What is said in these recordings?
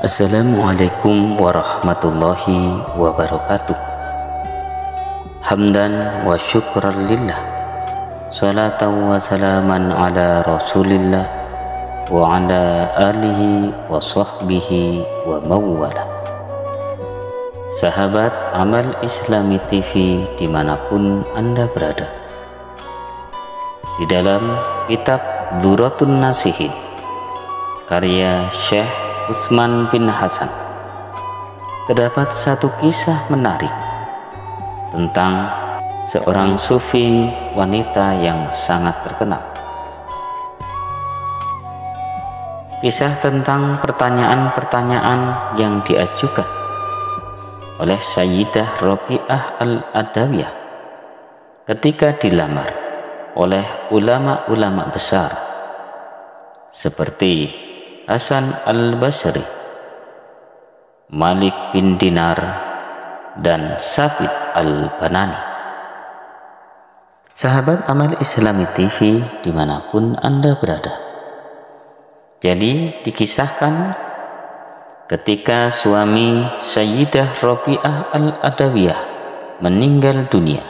Assalamualaikum warahmatullahi wabarakatuh. Hamdan wa syukran lillah, salatan wa salaman ala rasulillah wa ala alihi wa sahbihi wa mawwala. Sahabat Amal Islami TV dimanapun Anda berada, di dalam kitab Dzurratun Nasihin karya Syekh Utsman bin Hasan terdapat satu kisah menarik tentang seorang sufi wanita yang sangat terkenal. Kisah tentang pertanyaan-pertanyaan yang diajukan oleh Sayyidah Rabi'ah Al-Adawiyah ketika dilamar oleh ulama-ulama besar seperti Hasan Al-Basri, Malik bin Dinar, dan Sabit Al-Banani. Sahabat Amal Islami TV dimanapun Anda berada, jadi dikisahkan ketika suami Sayyidah Rabi'ah Al-Adawiyah meninggal dunia,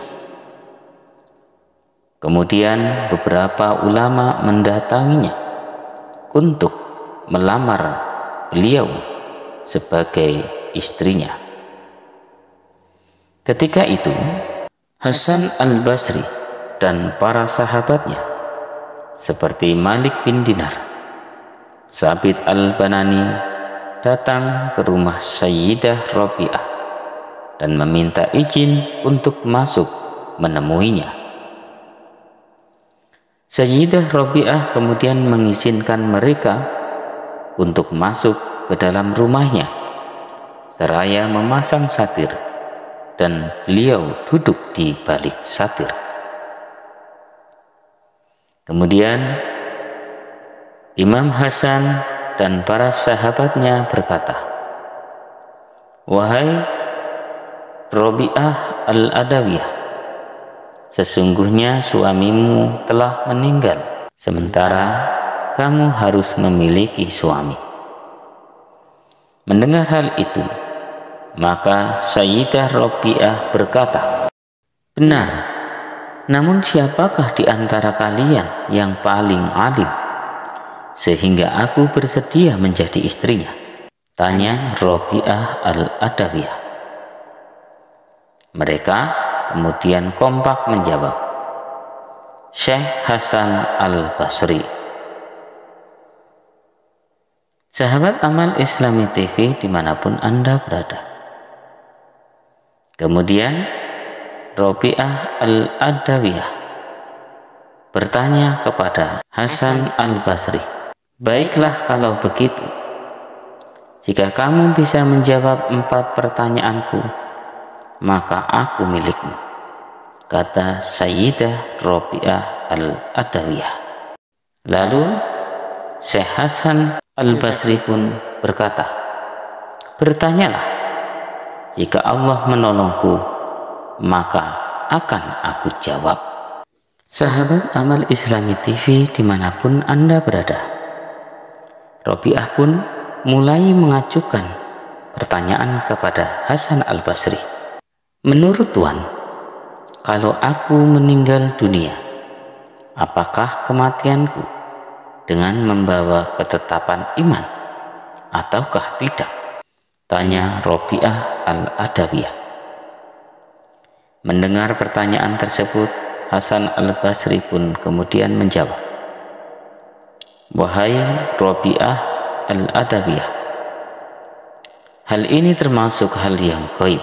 kemudian beberapa ulama mendatanginya untuk melamar beliau sebagai istrinya. Ketika itu Hasan Al-Basri dan para sahabatnya seperti Malik bin Dinar, Sabit Al-Banani datang ke rumah Sayyidah Rabi'ah dan meminta izin untuk masuk menemuinya. Sayyidah Rabi'ah kemudian mengizinkan mereka untuk masuk ke dalam rumahnya seraya memasang satir, dan beliau duduk di balik satir. Kemudian Imam Hasan dan para sahabatnya berkata, "Wahai Rabi'ah Al-Adawiyah, sesungguhnya suamimu telah meninggal, sementara kamu harus memiliki suami." Mendengar hal itu, maka Sayyidah Rabi'ah berkata, "Benar, namun siapakah di antara kalian yang paling alim sehingga aku bersedia menjadi istrinya?" tanya Rabi'ah Al-Adawiyah. Mereka kemudian kompak menjawab, "Syekh Hasan Al-Basri." Sahabat Amal Islami TV dimanapun Anda berada, kemudian Rabi'ah Al-Adawiyah bertanya kepada Hasan Al-Basri, "Baiklah kalau begitu, jika kamu bisa menjawab 4 pertanyaanku, maka aku milikmu," kata Sayyidah Rabi'ah Al-Adawiyah. Lalu Syekh Hasan Al-Basri pun berkata, "Bertanyalah, jika Allah menolongku, maka akan aku jawab." Sahabat Amal Islami TV dimanapun Anda berada, Rabi'ah pun mulai mengajukan pertanyaan kepada Hasan Al-Basri. "Menurut Tuan, kalau aku meninggal dunia, apakah kematianku dengan membawa ketetapan iman ataukah tidak?" tanya Rabi'ah Al-Adawiyah. Mendengar pertanyaan tersebut, Hasan Al-Basri pun kemudian menjawab, "Wahai Rabi'ah Al-Adawiyah, hal ini termasuk hal yang gaib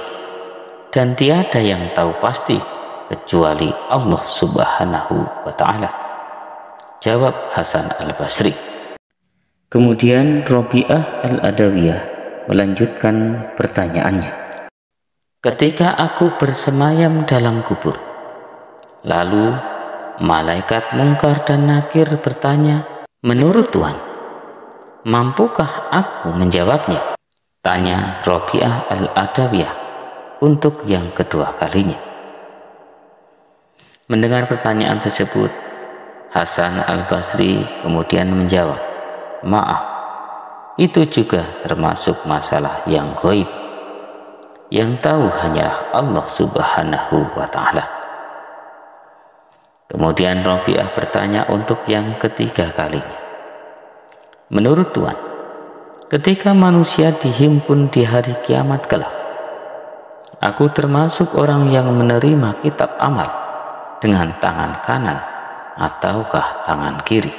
dan tiada yang tahu pasti kecuali Allah Subhanahu wa Ta'ala," jawab Hasan Al-Basri. Kemudian Rabi'ah Al-Adawiyah melanjutkan pertanyaannya, "Ketika aku bersemayam dalam kubur, lalu malaikat Mungkar dan Nakir bertanya, menurut Tuhan, mampukah aku menjawabnya?" tanya Rabi'ah Al-Adawiyah untuk yang kedua kalinya. Mendengar pertanyaan tersebut, Hasan Al-Basri kemudian menjawab, "Maaf, itu juga termasuk masalah yang gaib, yang tahu hanyalah Allah Subhanahu wa ta'ala. Kemudian Rabi'ah bertanya untuk yang ketiga kalinya, menurut Tuhan, ketika manusia dihimpun di hari kiamat kelak, aku termasuk orang yang menerima kitab amal dengan tangan kanan ataukah tangan kiri?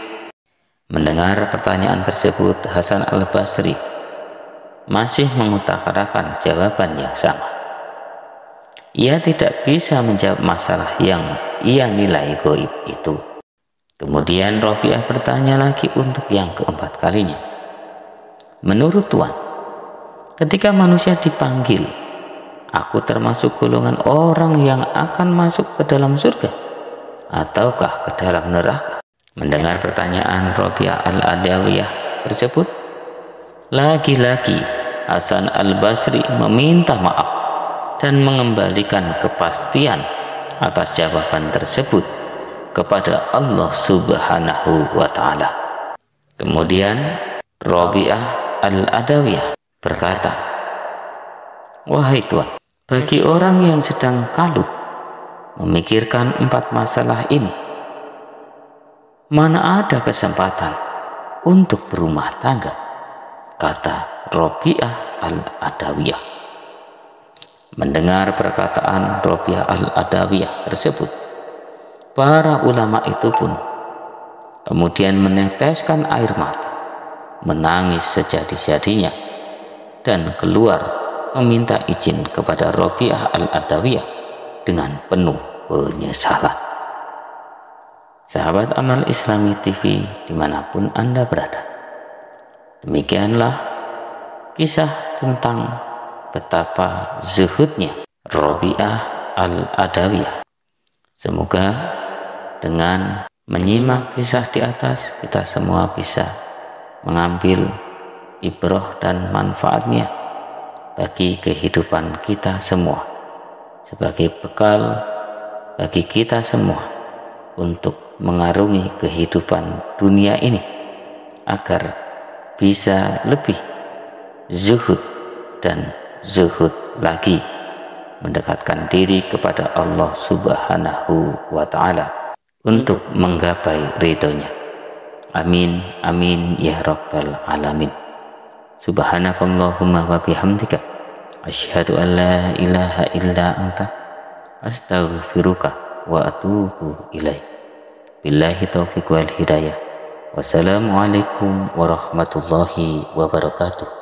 Mendengar pertanyaan tersebut, Hasan al-Basri masih mengutarakan jawaban yang sama. Ia tidak bisa menjawab masalah yang ia nilai gaib itu. Kemudian Rabi'ah bertanya lagi untuk yang keempat kalinya, menurut Tuhan, ketika manusia dipanggil, aku termasuk golongan orang yang akan masuk ke dalam surga ataukah ke dalam neraka? Mendengar pertanyaan Rabi'ah al-Adawiyah tersebut, lagi-lagi Hasan al-Basri meminta maaf dan mengembalikan kepastian atas jawaban tersebut kepada Allah Subhanahu wa ta'ala. Kemudian Rabi'ah al-Adawiyah berkata, wahai Tuhan, bagi orang yang sedang kalut memikirkan 4 masalah ini, mana ada kesempatan untuk berumah tangga, kata Rabi'ah al-Adawiyah. Mendengar perkataan Rabi'ah al-Adawiyah tersebut, para ulama itu pun kemudian meneteskan air mata, menangis sejadi-jadinya, dan keluar meminta izin kepada Rabi'ah al-Adawiyah dengan penuh penyesalan. Sahabat Amal Islami TV dimanapun Anda berada, demikianlah kisah tentang betapa zuhudnya Rabi'ah al-Adawiyah. Semoga dengan menyimak kisah di atas, kita semua bisa mengambil ibrah dan manfaatnya bagi kehidupan kita semua, sebagai bekal bagi kita semua untuk mengarungi kehidupan dunia ini, agar bisa lebih zuhud dan zuhud lagi, mendekatkan diri kepada Allah Subhanahu wa ta'ala untuk menggapai ridhonya. Amin amin ya rabbal alamin. Subhanakallahumma wa bihamdika asyhadu an la ilaha illa anta astaghfiruka wa atubu ilaik. Billahi taufiq wal hidayah. Wassalamualaikum warahmatullahi wabarakatuh.